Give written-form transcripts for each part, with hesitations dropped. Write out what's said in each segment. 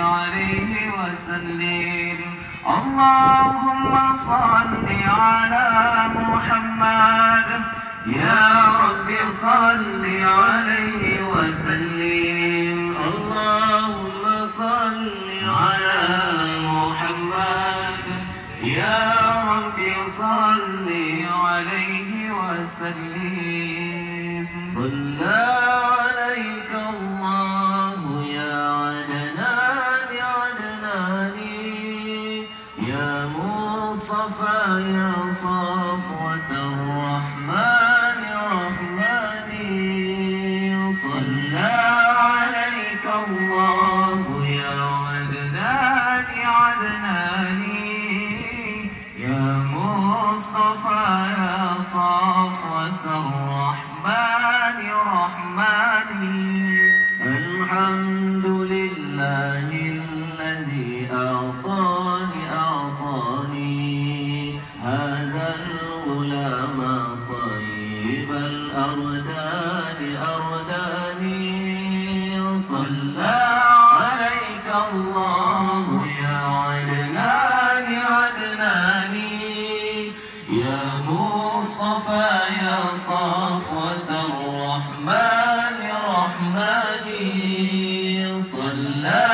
عليه وسلم. اللهم صل على محمد يا رب صل عليه وسلم. اللهم صل على محمد يا رب صل عليه وسلم. صلى عليك الله يا عدنان عدناني يا مصطفى يا صفوة الرحمن رحماني. صلى عليك الله يا عدنان عدناني يا مصطفى يا صفوة الرحمن رحماني. الحمد لله الذي أعطاني هذا الغلام طيب الأردان أرداني. صلى عليك الله يا عدنان عدناني يا مصطفى يا صفوة الرحمن رحماني. صلى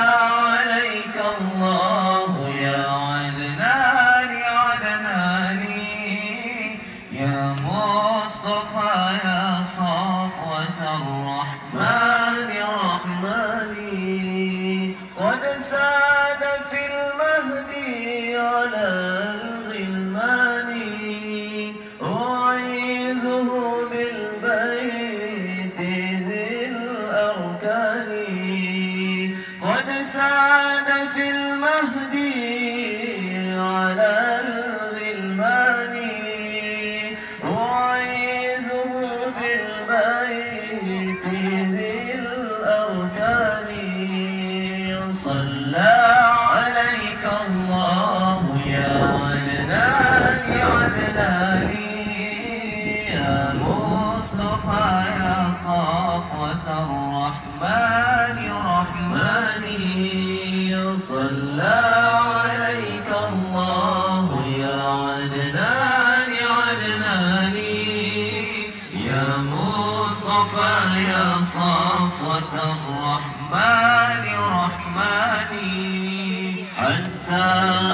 عليك الله يا عدنان عدناني يا مصطفى يا صفوة الرحمن رحماني. قد ساد في المهدي على الغلمان أعيذه بالبيت ذي الأركان. قد ساد في المهدي على الغلمان أعيذه بالبيت ذي الأركان. صلى عليك الله يا عدنان عدناني يا مصطفى يا صفوة الرحمن رحماني. صلى عليك الله يا عدنان عدناني يا مصطفى يا صفوة الرحمن رحماني. حتى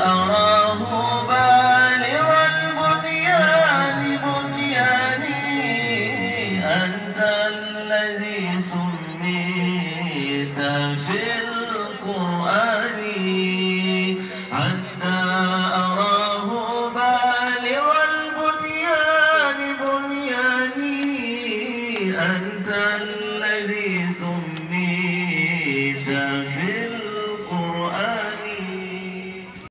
أراه بالغ البنيان بنياني أنت الذي سميت في القرآن. حتى أراه بالغ البنيان بنياني أنت الذي سميت في